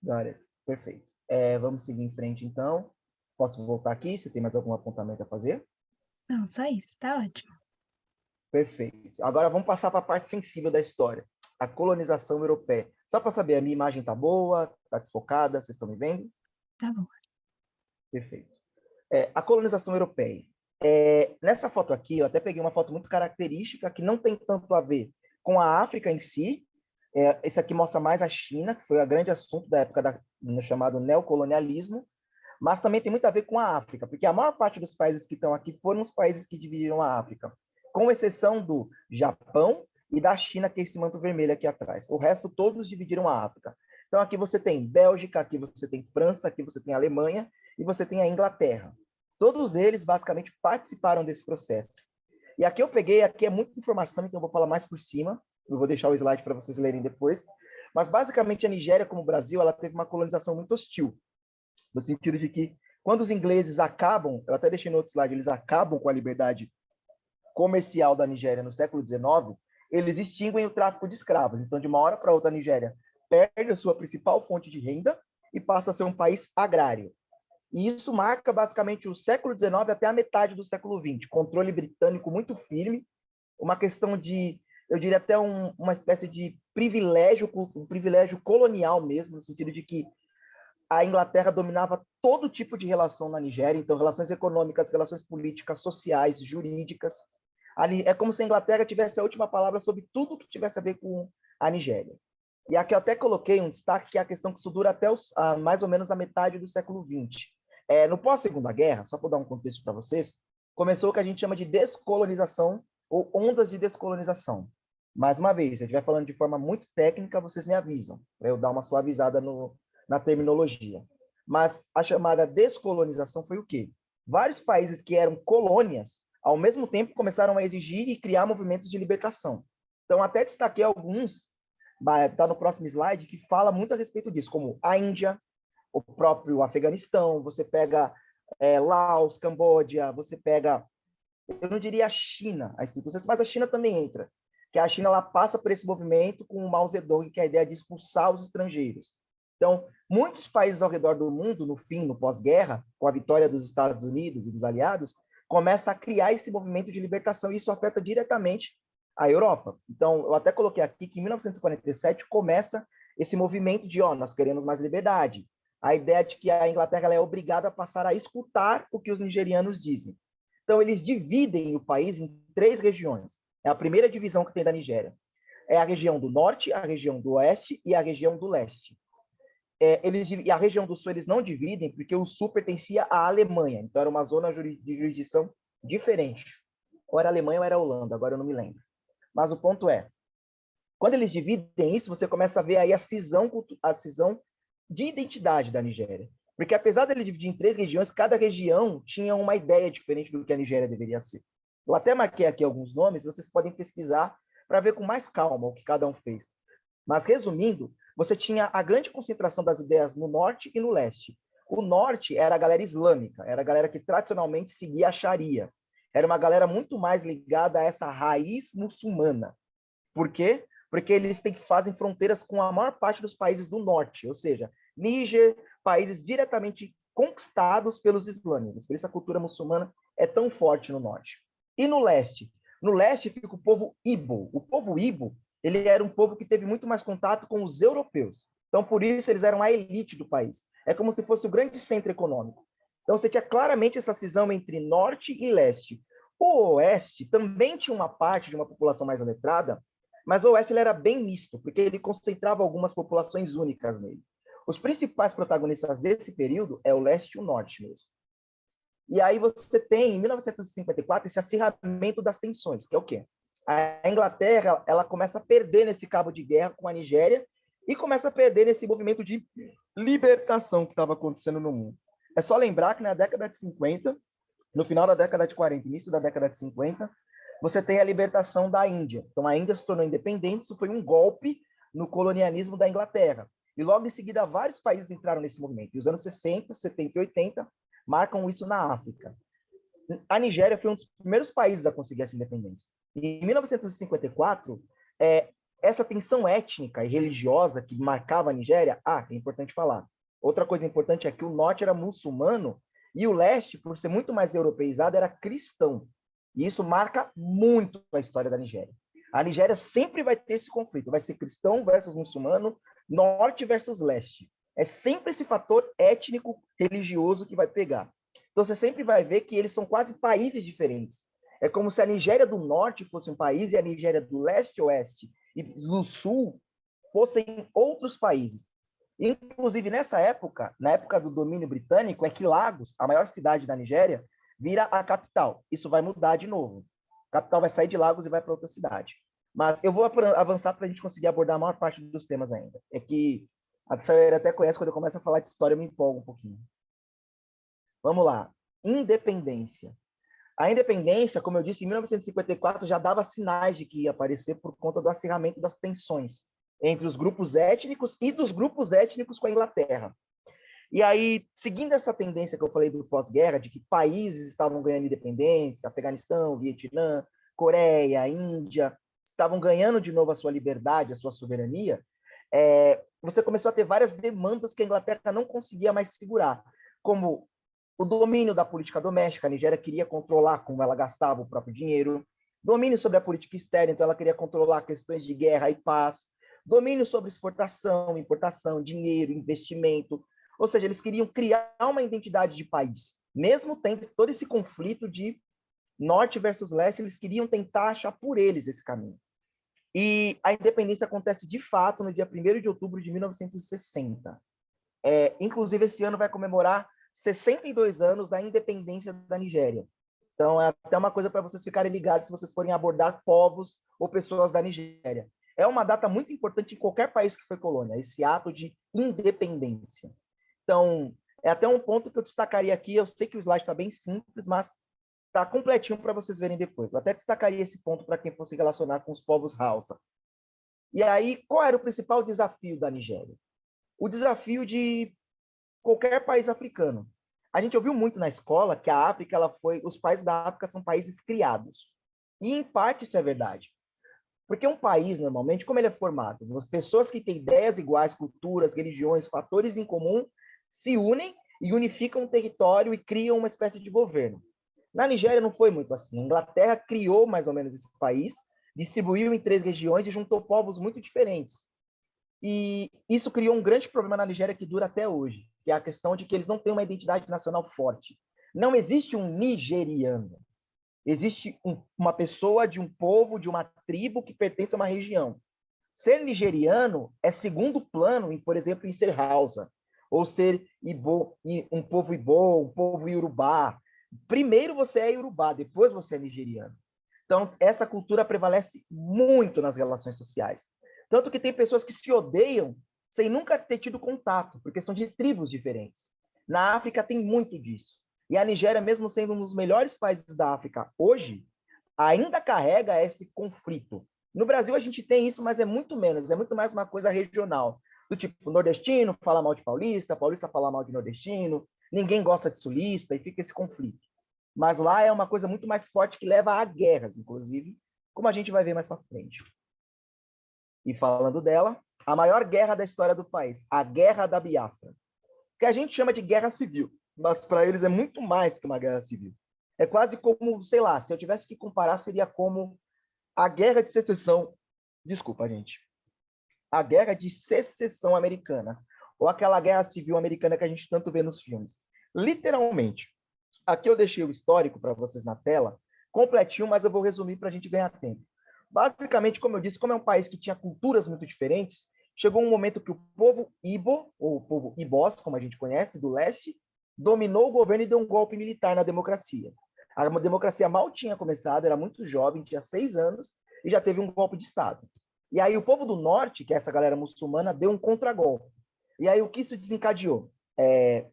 Got it. Perfeito. Vamos seguir em frente, então. Posso voltar aqui? Você tem mais algum apontamento a fazer? Não, só isso, tá ótimo. Perfeito. Agora vamos passar para a parte sensível da história. A colonização europeia. Só para saber, a minha imagem tá boa? Tá desfocada? Vocês estão me vendo? Tá bom. Perfeito. A colonização europeia. Nessa foto aqui, eu até peguei uma foto muito característica, que não tem tanto a ver com a África em si. Esse aqui mostra mais a China, que foi o grande assunto da época no chamado neocolonialismo, mas também tem muito a ver com a África, porque a maior parte dos países que estão aqui foram os países que dividiram a África, com exceção do Japão e da China, que é esse manto vermelho aqui atrás. O resto, todos dividiram a África. Então, aqui você tem Bélgica, aqui você tem França, aqui você tem Alemanha e você tem a Inglaterra. Todos eles, basicamente, participaram desse processo. E aqui eu peguei, aqui é muita informação, então eu vou falar mais por cima. Eu vou deixar o slide para vocês lerem depois. Mas, basicamente, a Nigéria, como o Brasil, ela teve uma colonização muito hostil, no sentido de que, quando os ingleses acabam, eu até deixei no outro slide, eles acabam com a liberdade comercial da Nigéria no século XIX, eles extinguem o tráfico de escravos. Então, de uma hora para outra, a Nigéria perde a sua principal fonte de renda e passa a ser um país agrário. E isso marca, basicamente, o século XIX até a metade do século XX. Controle britânico muito firme, uma questão de, eu diria até uma espécie de privilégio, um privilégio colonial mesmo, no sentido de que a Inglaterra dominava todo tipo de relação na Nigéria, então relações econômicas, relações políticas, sociais, jurídicas. Ali, é como se a Inglaterra tivesse a última palavra sobre tudo que tivesse a ver com a Nigéria. E aqui eu até coloquei um destaque, que é a questão que isso dura até mais ou menos a metade do século XX. No pós-Segunda Guerra, só para dar um contexto para vocês, começou o que a gente chama de descolonização ou ondas de descolonização. Mais uma vez, se eu estiver falando de forma muito técnica, vocês me avisam, para eu dar uma suavizada na terminologia. Mas a chamada descolonização foi o quê? Vários países que eram colônias, ao mesmo tempo, começaram a exigir e criar movimentos de libertação. Então, até destaquei alguns, está no próximo slide, que fala muito a respeito disso, como a Índia, o próprio Afeganistão, você pega Laos, Camboja, você pega, eu não diria a China, as instituições, mas a China também entra, que a China ela passa por esse movimento com o Mao Zedong, que é a ideia de expulsar os estrangeiros. Então, muitos países ao redor do mundo, no fim, no pós-guerra, com a vitória dos Estados Unidos e dos aliados, começa a criar esse movimento de libertação, e isso afeta diretamente a Europa. Então, eu até coloquei aqui que em 1947 começa esse movimento de, nós queremos mais liberdade. A ideia de que a Inglaterra ela é obrigada a passar a escutar o que os nigerianos dizem. Então, eles dividem o país em 3 regiões. É a primeira divisão que tem da Nigéria. É a região do norte, a região do oeste e a região do leste. E a região do sul eles não dividem, porque o sul pertencia à Alemanha, então era uma zona de jurisdição diferente. Ou era Alemanha ou era Holanda, agora eu não me lembro. Mas o ponto é, quando eles dividem isso, você começa a ver aí a cisão de identidade da Nigéria. Porque apesar dele dividir em 3 regiões, cada região tinha uma ideia diferente do que a Nigéria deveria ser. Eu até marquei aqui alguns nomes, vocês podem pesquisar para ver com mais calma o que cada um fez. Mas, resumindo, você tinha a grande concentração das ideias no norte e no leste. O norte era a galera islâmica, era a galera que tradicionalmente seguia a Sharia. Era uma galera muito mais ligada a essa raiz muçulmana. Por quê? Porque eles fazem fronteiras com a maior parte dos países do norte, ou seja, Níger, países diretamente conquistados pelos islâmicos. Por isso a cultura muçulmana é tão forte no norte. E no leste? No leste fica o povo Ibo. O povo Ibo, ele era um povo que teve muito mais contato com os europeus. Então, por isso, eles eram a elite do país. É como se fosse o grande centro econômico. Então, você tinha claramente essa cisão entre norte e leste. O oeste também tinha uma parte de uma população mais letrada, mas o oeste ele era bem misto, porque ele concentrava algumas populações únicas nele. Os principais protagonistas desse período é o leste e o norte mesmo. E aí você tem, em 1954, esse acirramento das tensões, que é o quê? A Inglaterra ela começa a perder nesse cabo de guerra com a Nigéria e começa a perder nesse movimento de libertação que estava acontecendo no mundo. É só lembrar que na década de 50, no final da década de 40, início da década de 50, você tem a libertação da Índia. Então, a Índia se tornou independente, isso foi um golpe no colonialismo da Inglaterra. E logo em seguida, vários países entraram nesse movimento. E os anos 60, 70 e 80 marcam isso na África. A Nigéria foi um dos primeiros países a conseguir essa independência. Em 1954, essa tensão étnica e religiosa que marcava a Nigéria, é importante falar. Outra coisa importante é que o norte era muçulmano e o leste, por ser muito mais europeizado, era cristão. E isso marca muito a história da Nigéria. A Nigéria sempre vai ter esse conflito, vai ser cristão versus muçulmano, norte versus leste. É sempre esse fator étnico religioso que vai pegar. Então você sempre vai ver que eles são quase países diferentes. É como se a Nigéria do Norte fosse um país e a Nigéria do Leste-Oeste e do Sul fossem outros países. Inclusive, nessa época, na época do domínio britânico, é que Lagos, a maior cidade da Nigéria, vira a capital. Isso vai mudar de novo. A capital vai sair de Lagos e vai para outra cidade. Mas eu vou avançar para a gente conseguir abordar a maior parte dos temas ainda. É que a Sayuri até conhece, quando eu começo a falar de história, eu me empolgo um pouquinho. Vamos lá. Independência. A independência, como eu disse, em 1954 já dava sinais de que ia aparecer por conta do acirramento das tensões entre os grupos étnicos e dos grupos étnicos com a Inglaterra. E aí, seguindo essa tendência que eu falei do pós-guerra, de que países estavam ganhando independência, Afeganistão, Vietnã, Coreia, Índia, estavam ganhando de novo a sua liberdade, a sua soberania, você começou a ter várias demandas que a Inglaterra não conseguia mais segurar, como o domínio da política doméstica. A Nigéria queria controlar como ela gastava o próprio dinheiro, domínio sobre a política externa, então ela queria controlar questões de guerra e paz, domínio sobre exportação, importação, dinheiro, investimento, ou seja, eles queriam criar uma identidade de país. Mesmo tendo todo esse conflito de norte versus leste, eles queriam tentar achar por eles esse caminho. E a independência acontece de fato no dia 1º de outubro de 1960. Inclusive, esse ano vai comemorar 62 anos da independência da Nigéria. Então, é até uma coisa para vocês ficarem ligados se vocês forem abordar povos ou pessoas da Nigéria. É uma data muito importante em qualquer país que foi colônia, esse ato de independência. Então, é até um ponto que eu destacaria aqui. Eu sei que o slide está bem simples, mas está completinho para vocês verem depois. Eu até destacaria esse ponto para quem fosse relacionar com os povos Hausa. E aí, qual era o principal desafio da Nigéria? O desafio de qualquer país africano. A gente ouviu muito na escola que a África, os países da África são países criados. E, em parte, isso é verdade. Porque um país, normalmente, como ele é formado? As pessoas que têm ideias iguais, culturas, religiões, fatores em comum, se unem e unificam um território e criam uma espécie de governo. Na Nigéria não foi muito assim. A Inglaterra criou mais ou menos esse país, distribuiu em 3 regiões e juntou povos muito diferentes. E isso criou um grande problema na Nigéria que dura até hoje, que é a questão de que eles não têm uma identidade nacional forte. Não existe um nigeriano. Existe uma pessoa de um povo, de uma tribo que pertence a uma região. Ser nigeriano é segundo plano, por exemplo, em ser Hausa, ou ser Ibo, um povo Ibo, um povo Yorubá. Primeiro você é Yorubá, depois você é nigeriano. Então, essa cultura prevalece muito nas relações sociais. Tanto que tem pessoas que se odeiam sem nunca ter tido contato, porque são de tribos diferentes. Na África tem muito disso. E a Nigéria, mesmo sendo um dos melhores países da África hoje, ainda carrega esse conflito. No Brasil a gente tem isso, mas é muito menos, é muito mais uma coisa regional. Do tipo, nordestino fala mal de paulista, paulista fala mal de nordestino, ninguém gosta de sulista e fica esse conflito. Mas lá é uma coisa muito mais forte que leva a guerras, inclusive, como a gente vai ver mais para frente. E falando dela, a maior guerra da história do país, a Guerra da Biafra, que a gente chama de guerra civil, mas para eles é muito mais que uma guerra civil. É quase como, sei lá, se eu tivesse que comparar, seria como a Guerra de Secessão, desculpa, gente, a Guerra de Secessão americana, ou aquela guerra civil americana que a gente tanto vê nos filmes. Literalmente. Aqui eu deixei o histórico para vocês na tela, completinho, mas eu vou resumir para a gente ganhar tempo. Basicamente, como eu disse, como é um país que tinha culturas muito diferentes, chegou um momento que o povo Ibo, ou o povo Ibós, como a gente conhece, do leste, dominou o governo e deu um golpe militar na democracia. A democracia mal tinha começado, era muito jovem, tinha 6 anos, e já teve um golpe de Estado. E aí o povo do norte, que é essa galera muçulmana, deu um contragolpe. E aí o que isso desencadeou?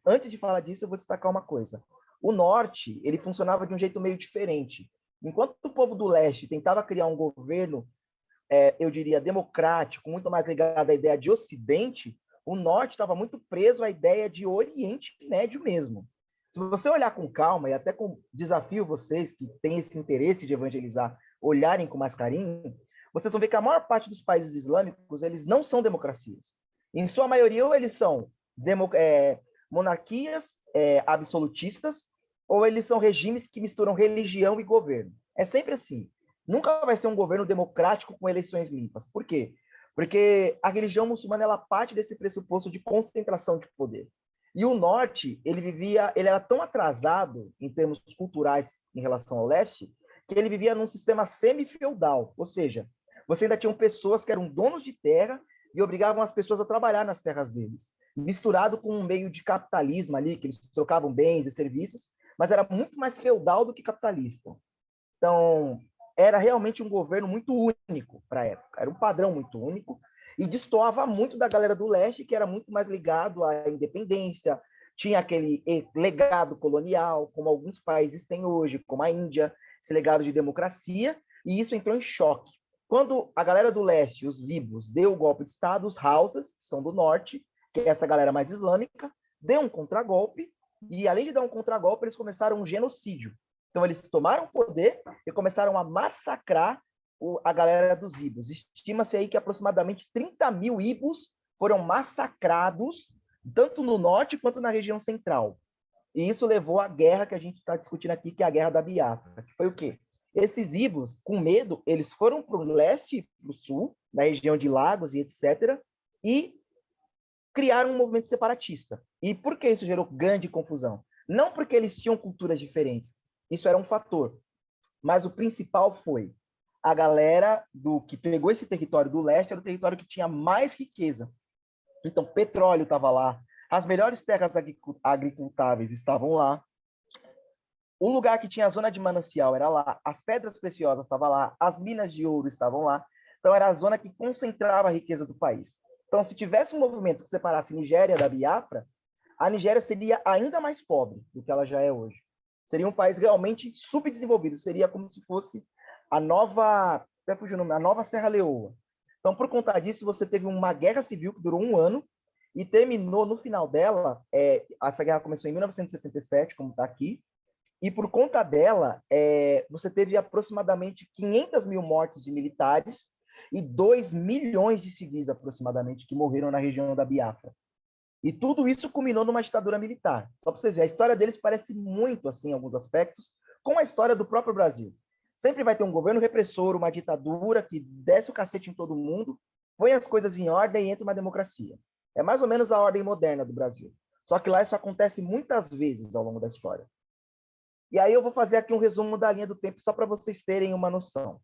Antes de falar disso, eu vou destacar uma coisa. O norte, ele funcionava de um jeito meio diferente. Enquanto o povo do leste tentava criar um governo, eu diria, democrático, muito mais ligado à ideia de Ocidente, o norte estava muito preso à ideia de Oriente Médio mesmo. Se você olhar com calma, e até com desafio vocês que têm esse interesse de evangelizar, olharem com mais carinho, vocês vão ver que a maior parte dos países islâmicos, eles não são democracias. Em sua maioria, ou eles são monarquias absolutistas, ou eles são regimes que misturam religião e governo. É sempre assim. Nunca vai ser um governo democrático com eleições limpas. Por quê? Porque a religião muçulmana, ela parte desse pressuposto de concentração de poder. E o norte, ele era tão atrasado em termos culturais em relação ao leste, que ele vivia num sistema semi-feudal, ou seja, você ainda tinha pessoas que eram donos de terra e obrigavam as pessoas a trabalhar nas terras deles, misturado com um meio de capitalismo ali, que eles trocavam bens e serviços, mas era muito mais feudal do que capitalista. Então, era realmente um governo muito único para a época, era um padrão muito único, e destoava muito da galera do leste, que era muito mais ligado à independência, tinha aquele legado colonial, como alguns países têm hoje, como a Índia, esse legado de democracia, e isso entrou em choque. Quando a galera do leste, os Vibos, deu o golpe de Estado, os Hausas, que são do norte, que é essa galera mais islâmica, deu um contragolpe, e além de dar um contragolpe, eles começaram um genocídio. Então, eles tomaram o poder e começaram a massacrar a galera dos Ibos. Estima-se aí que aproximadamente 30 mil Ibos foram massacrados, tanto no norte quanto na região central. E isso levou à guerra que a gente está discutindo aqui, que é a Guerra da Biafra, que foi o quê? Esses Ibos, com medo, eles foram para o leste e para o sul, na região de Lagos e etc., e criaram um movimento separatista. E por que isso gerou grande confusão? Não porque eles tinham culturas diferentes, isso era um fator, mas o principal foi a galera que pegou esse território do leste, era o território que tinha mais riqueza. Então, petróleo estava lá, as melhores terras agricultáveis estavam lá, o lugar que tinha a zona de manancial era lá, as pedras preciosas estavam lá, as minas de ouro estavam lá, então era a zona que concentrava a riqueza do país. Então, se tivesse um movimento que separasse Nigéria da Biafra, a Nigéria seria ainda mais pobre do que ela já é hoje. Seria um país realmente subdesenvolvido, seria como se fosse a nova Serra Leoa. Então, por conta disso, você teve uma guerra civil que durou 1 ano e terminou no final dela, essa guerra começou em 1967, como está aqui, e por conta dela, você teve aproximadamente 500 mil mortes de militares e 2 milhões de civis, aproximadamente, que morreram na região da Biafra. E tudo isso culminou numa ditadura militar. Só para vocês verem, a história deles parece muito, assim, em alguns aspectos, com a história do próprio Brasil. Sempre vai ter um governo repressor, uma ditadura que desce o cacete em todo mundo, põe as coisas em ordem e entra uma democracia. É mais ou menos a ordem moderna do Brasil. Só que lá isso acontece muitas vezes ao longo da história. E aí eu vou fazer aqui um resumo da linha do tempo, só para vocês terem uma noção.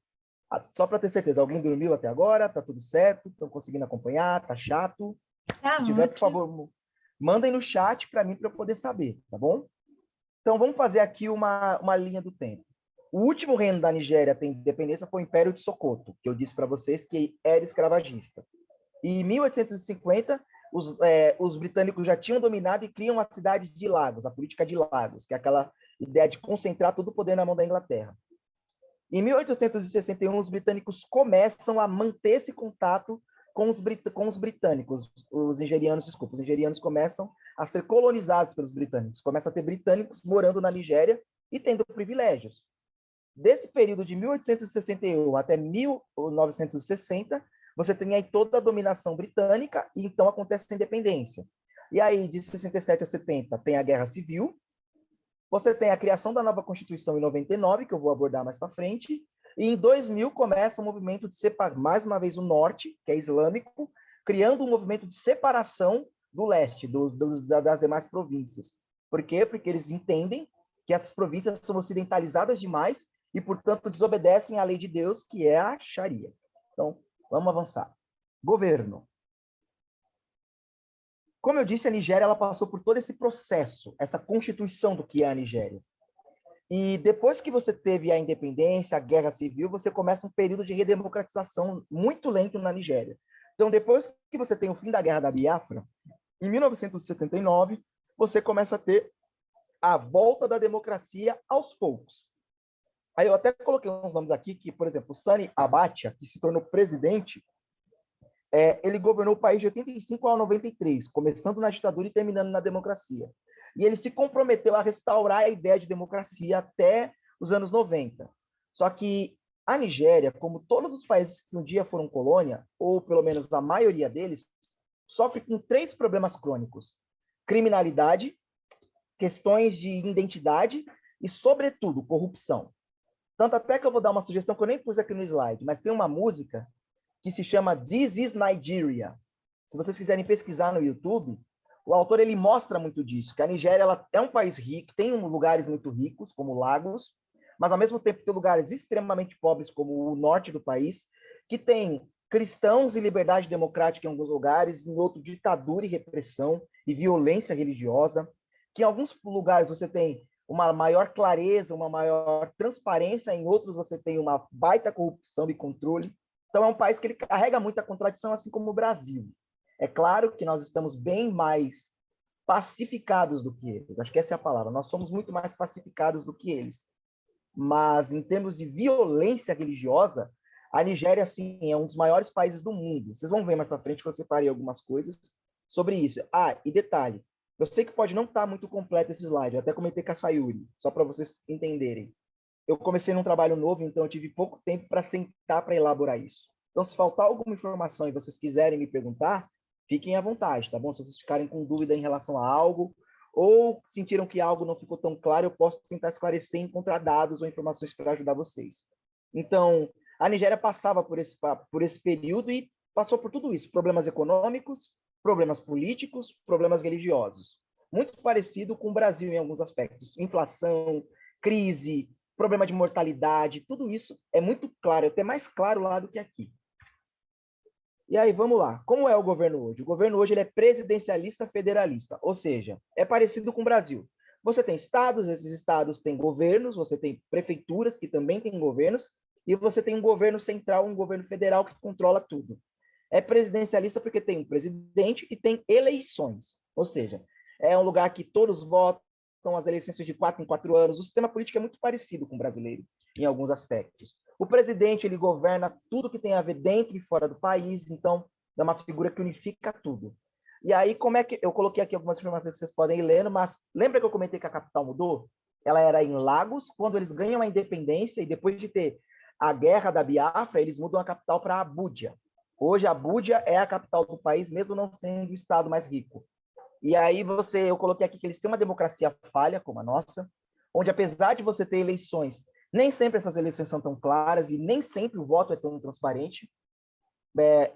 Só para ter certeza, alguém dormiu até agora? Tá tudo certo? Estão conseguindo acompanhar? Tá chato? Se tiver, por favor, mandem no chat para mim, para eu poder saber, tá bom? Então, vamos fazer aqui uma linha do tempo. O último reino da Nigéria a ter independência foi o Império de Sokoto, que eu disse para vocês que era escravagista. E em 1850, os britânicos já tinham dominado e criam a cidade de Lagos, a política de Lagos, que é aquela ideia de concentrar todo o poder na mão da Inglaterra. Em 1861, os britânicos começam a manter esse contato com os britânicos, os nigerianos começam a ser colonizados pelos britânicos, começa a ter britânicos morando na Nigéria e tendo privilégios. Desse período de 1861 até 1960, você tem aí toda a dominação britânica e então acontece a independência. E aí, de 67 a 70, tem a Guerra Civil, você tem a criação da nova Constituição em 99, que eu vou abordar mais para frente, e em 2000 começa o movimento de separar, mais uma vez, o norte, que é islâmico, criando um movimento de separação do leste, das demais províncias. Por quê? Porque eles entendem que essas províncias são ocidentalizadas demais e, portanto, desobedecem à lei de Deus, que é a Sharia. Então, vamos avançar. Governo. Como eu disse, a Nigéria ela passou por todo esse processo, essa constituição do que é a Nigéria. E depois que você teve a independência, a guerra civil, você começa um período de redemocratização muito lento na Nigéria. Então, depois que você tem o fim da Guerra da Biafra, em 1979, você começa a ter a volta da democracia aos poucos. Aí eu até coloquei uns nomes aqui, que, por exemplo, Sani Abacha, que se tornou presidente, ele governou o país de 85 a 93, começando na ditadura e terminando na democracia. E ele se comprometeu a restaurar a ideia de democracia até os anos 90. Só que A Nigéria, como todos os países que um dia foram colônia, ou pelo menos a maioria deles, sofre com 3 problemas crônicos: criminalidade, questões de identidade e, sobretudo, corrupção. Tanto até que eu vou dar uma sugestão que eu nem pus aqui no slide, mas tem uma música que se chama This is Nigeria. Se vocês quiserem pesquisar no YouTube, o autor ele mostra muito disso, que a Nigéria ela é um país rico, tem lugares muito ricos, como lagos, mas ao mesmo tempo tem lugares extremamente pobres, como o norte do país, que tem cristãos e liberdade democrática em alguns lugares, em outros ditadura e repressão e violência religiosa, que em alguns lugares você tem uma maior clareza, uma maior transparência, em outros você tem uma baita corrupção e controle. Então é um país que ele carrega muita contradição, assim como o Brasil. É claro que nós estamos bem mais pacificados do que eles. Acho que essa é a palavra. Nós somos muito mais pacificados do que eles. Mas em termos de violência religiosa, a Nigéria, sim, é um dos maiores países do mundo. Vocês vão ver mais para frente que eu separei algumas coisas sobre isso. Ah, e detalhe, eu sei que pode não estar muito completo esse slide, eu até comentei com a Sayuri, só para vocês entenderem. Eu comecei num trabalho novo, então eu tive pouco tempo para sentar para elaborar isso. Então, se faltar alguma informação e vocês quiserem me perguntar, fiquem à vontade, tá bom? Se vocês ficarem com dúvida em relação a algo, ou sentiram que algo não ficou tão claro, eu posso tentar esclarecer e encontrar dados ou informações para ajudar vocês. Então, a Nigéria passava por esse período e passou por tudo isso: problemas econômicos, problemas políticos, problemas religiosos. Muito parecido com o Brasil em alguns aspectos. Inflação, crise, problema de mortalidade, tudo isso é muito claro, é até mais claro lá do que aqui. E aí, vamos lá. Como é o governo hoje? O governo hoje ele é presidencialista federalista, ou seja, é parecido com o Brasil. Você tem estados, esses estados têm governos, você tem prefeituras que também têm governos, e você tem um governo central, um governo federal que controla tudo. É presidencialista porque tem um presidente e tem eleições, ou seja, é um lugar que todos votam, as eleições de 4 em 4 anos. O sistema político é muito parecido com o brasileiro em alguns aspectos. O presidente ele governa tudo que tem a ver dentro e fora do país, então é uma figura que unifica tudo. E aí, como é que eu coloquei aqui algumas informações que vocês podem ir lendo, mas lembra que eu comentei que a capital mudou? Ela era em Lagos. Quando eles ganham a independência e depois de ter a guerra da Biafra, eles mudam a capital para Abuja. Hoje, Abuja é a capital do país, mesmo não sendo o estado mais rico. E aí eu coloquei aqui que eles têm uma democracia falha, como a nossa, onde apesar de você ter eleições, nem sempre essas eleições são tão claras e nem sempre o voto é tão transparente.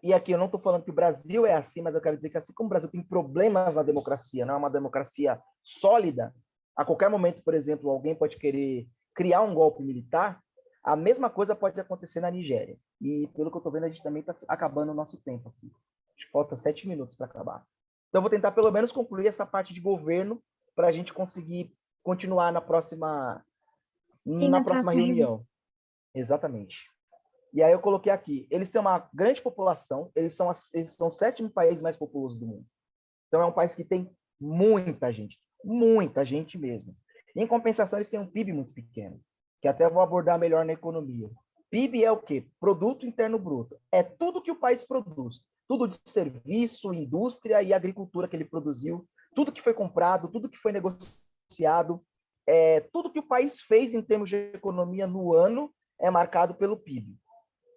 E aqui eu não estou falando que o Brasil é assim, mas eu quero dizer que assim como o Brasil tem problemas na democracia, não é uma democracia sólida, a qualquer momento, por exemplo, alguém pode querer criar um golpe militar, a mesma coisa pode acontecer na Nigéria. E pelo que eu estou vendo, a gente também está acabando o nosso tempo aqui. Falta 7 minutos para acabar. Então, eu vou tentar pelo menos concluir essa parte de governo para a gente conseguir continuar na próxima reunião. Exatamente. E aí eu coloquei aqui, eles têm uma grande população, eles são o 7º país mais populoso do mundo. Então, é um país que tem muita gente mesmo. Em compensação, eles têm um PIB muito pequeno, que até vou abordar melhor na economia. PIB é o quê? Produto Interno Bruto. É tudo que o país produz. Tudo de serviço, indústria e agricultura que ele produziu, tudo que foi comprado, tudo que foi negociado, tudo que o país fez em termos de economia no ano é marcado pelo PIB.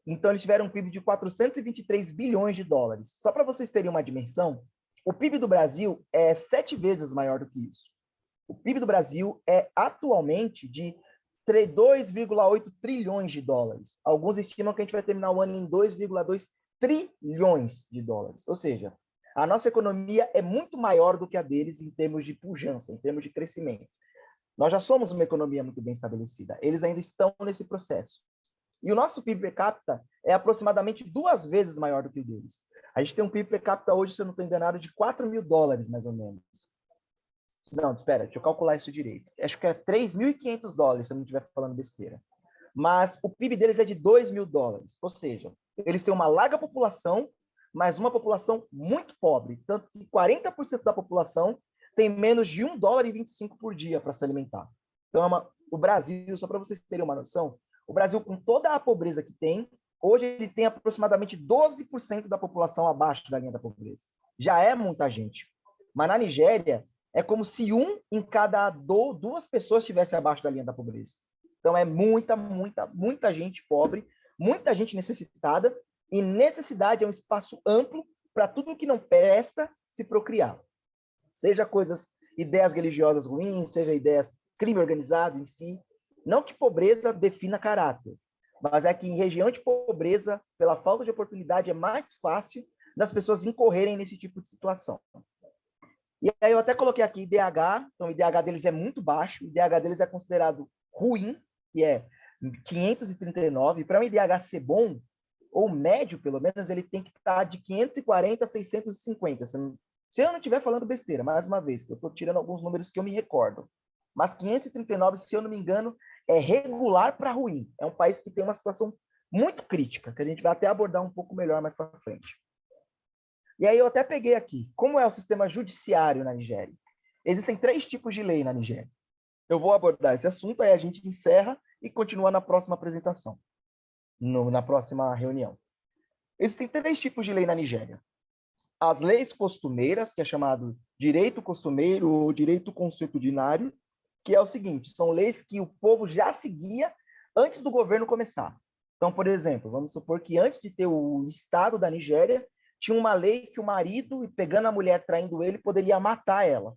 Então, eles tiveram um PIB de 423 bilhões de dólares. Só para vocês terem uma dimensão, o PIB do Brasil é 7 vezes maior do que isso. O PIB do Brasil é atualmente de 2,8 trilhões de dólares. Alguns estimam que a gente vai terminar o ano em 2,2 trilhões de dólares. Ou seja, a nossa economia é muito maior do que a deles em termos de pujança, em termos de crescimento. Nós já somos uma economia muito bem estabelecida. Eles ainda estão nesse processo. E o nosso PIB per capita é aproximadamente 2 vezes maior do que o deles. A gente tem um PIB per capita hoje, se eu não estou enganado, de 4 mil dólares, mais ou menos. Não, espera, deixa eu calcular isso direito. Acho que é 3.500 dólares, se eu não estiver falando besteira. Mas o PIB deles é de 2 mil dólares. Ou seja, eles têm uma larga população, mas uma população muito pobre. Tanto que 40% da população tem menos de $1,25 por dia para se alimentar. Então, o Brasil, só para vocês terem uma noção, o Brasil, com toda a pobreza que tem, hoje ele tem aproximadamente 12% da população abaixo da linha da pobreza. Já é muita gente. Mas na Nigéria, é como se 1 em cada 2 pessoas estivesse abaixo da linha da pobreza. Então, é muita gente pobre, muita gente necessitada, e necessidade é um espaço amplo para tudo que não presta se procriar. Seja ideias religiosas ruins, seja ideias crime organizado em si. Não que pobreza defina caráter, mas é que em região de pobreza, pela falta de oportunidade, é mais fácil das pessoas incorrerem nesse tipo de situação. E aí eu até coloquei aqui IDH, então o IDH deles é muito baixo, o IDH deles é considerado ruim, que é 539, para um IDH ser bom, ou médio pelo menos, ele tem que estar de 540 a 650, se eu não estiver falando besteira, mais uma vez, que eu estou tirando alguns números que eu me recordo. Mas 539, se eu não me engano, é regular para ruim. É um país que tem uma situação muito crítica, que a gente vai até abordar um pouco melhor mais para frente. E aí eu até peguei aqui, como é o sistema judiciário na Nigéria? Existem 3 tipos de lei na Nigéria. Eu vou abordar esse assunto, aí a gente encerra e continua na próxima apresentação, na próxima reunião. Existem 3 tipos de lei na Nigéria. As leis costumeiras, que é chamado direito costumeiro ou direito consuetudinário, que é o seguinte, são leis que o povo já seguia antes do governo começar. Então, por exemplo, vamos supor que antes de ter o Estado da Nigéria, tinha uma lei que o marido, pegando a mulher, traindo ele, poderia matar ela.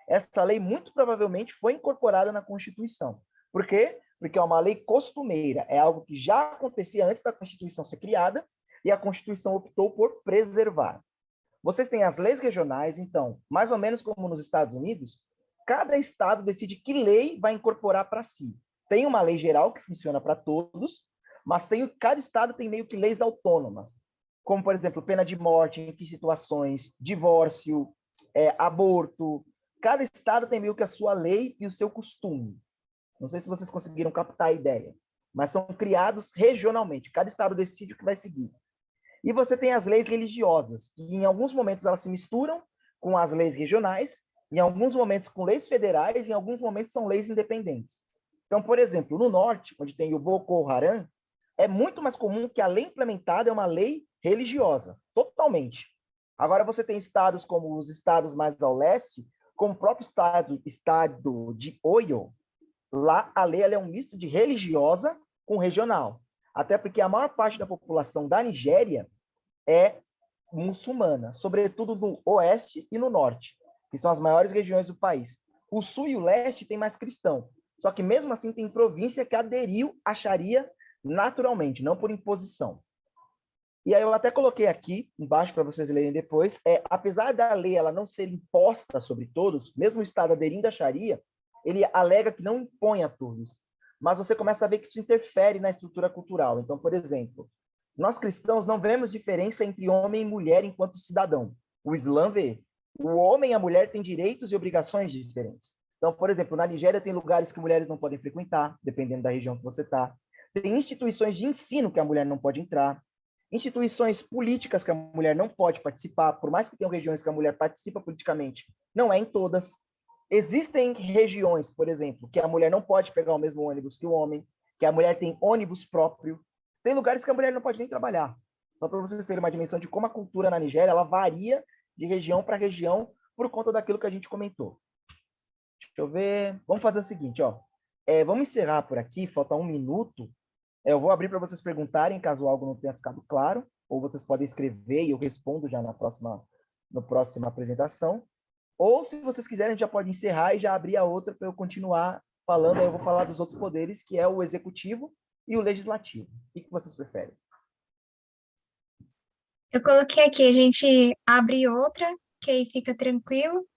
Essa lei, muito provavelmente, foi incorporada na Constituição. Por quê? Porque é uma lei costumeira, é algo que já acontecia antes da Constituição ser criada, e a Constituição optou por preservar. Vocês têm as leis regionais, então, mais ou menos como nos Estados Unidos, cada estado decide que lei vai incorporar para si. Tem uma lei geral que funciona para todos, mas cada estado tem meio que leis autônomas, como, por exemplo, pena de morte, em que situações, divórcio, aborto. Cada estado tem meio que a sua lei e o seu costume. Não sei se vocês conseguiram captar a ideia, mas são criados regionalmente. Cada estado decide o que vai seguir. E você tem as leis religiosas, que em alguns momentos elas se misturam com as leis regionais, em alguns momentos com leis federais, em alguns momentos são leis independentes. Então, por exemplo, no norte, onde tem o Boko Haram, é muito mais comum que a lei implementada é uma lei religiosa, totalmente. Agora você tem estados como os estados mais ao leste, como o próprio estado de Oyo, lá a lei é um misto de religiosa com regional. Até porque a maior parte da população da Nigéria é muçulmana, sobretudo no oeste e no norte, que são as maiores regiões do país. O sul e o leste tem mais cristão, só que mesmo assim tem província que aderiu à Sharia naturalmente, não por imposição. E aí eu até coloquei aqui embaixo para vocês lerem depois, apesar da lei ela não ser imposta sobre todos, mesmo o Estado aderindo à Sharia, ele alega que não impõe a todos. Mas você começa a ver que isso interfere na estrutura cultural. Então, por exemplo, nós cristãos não vemos diferença entre homem e mulher enquanto cidadão. O Islã vê. O homem e a mulher têm direitos e obrigações diferentes. Então, por exemplo, na Nigéria tem lugares que mulheres não podem frequentar, dependendo da região que você está. Tem instituições de ensino que a mulher não pode entrar. Instituições políticas que a mulher não pode participar, por mais que tenham regiões que a mulher participa politicamente, não é em todas. Existem regiões, por exemplo, que a mulher não pode pegar o mesmo ônibus que o homem, que a mulher tem ônibus próprio. Tem lugares que a mulher não pode nem trabalhar. Só para vocês terem uma dimensão de como a cultura na Nigéria ela varia de região para região por conta daquilo que a gente comentou. Deixa eu ver. Vamos fazer o seguinte, ó. Vamos encerrar por aqui, falta 1 minuto. Eu vou abrir para vocês perguntarem, caso algo não tenha ficado claro, ou vocês podem escrever e eu respondo já na próxima apresentação. Ou, se vocês quiserem, a gente já pode encerrar e já abrir a outra para eu continuar falando. Aí eu vou falar dos outros poderes, que é o executivo e o legislativo. O que vocês preferem? Eu coloquei aqui, a gente abre outra, que aí fica tranquilo.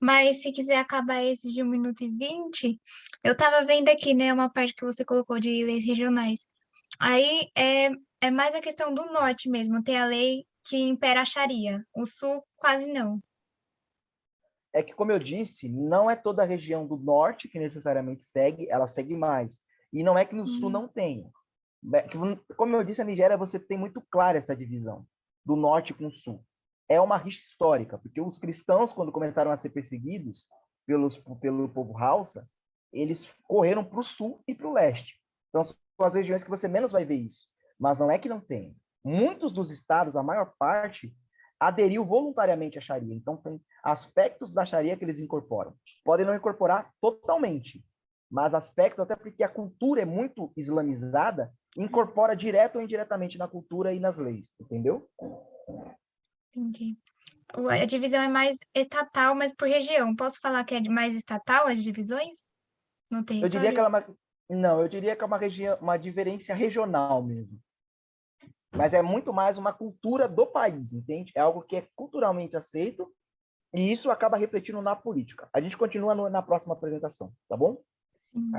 Mas se quiser acabar esses de 1 minuto e 20, eu tava vendo aqui, né, uma parte que você colocou de leis regionais. Aí é mais a questão do norte mesmo, tem a lei que impera a Sharia. O sul quase não. É que, como eu disse, não é toda a região do norte que necessariamente segue, ela segue mais. E não é que no sul Hum, não tenha. Como eu disse, a Nigéria você tem muito clara essa divisão do norte com o sul. É uma rixa histórica, porque os cristãos, quando começaram a ser perseguidos pelo povo Hausa, eles correram para o sul e para o leste. Então, são as regiões que você menos vai ver isso. Mas não é que não tem. Muitos dos estados, a maior parte, aderiu voluntariamente à Sharia. Então, tem aspectos da Sharia que eles incorporam. Podem não incorporar totalmente, mas aspectos, até porque a cultura é muito islamizada, incorpora direto ou indiretamente na cultura e nas leis, entendeu? Entendi. A divisão é mais estatal, mas por região. Posso falar que é mais estatal as divisões no Eu diria que território? ela é uma... Não, eu diria que é uma região, uma diferença regional mesmo. Mas é muito mais uma cultura do país, entende? É algo que é culturalmente aceito e isso acaba refletindo na política. A gente continua na próxima apresentação, tá bom? Sim.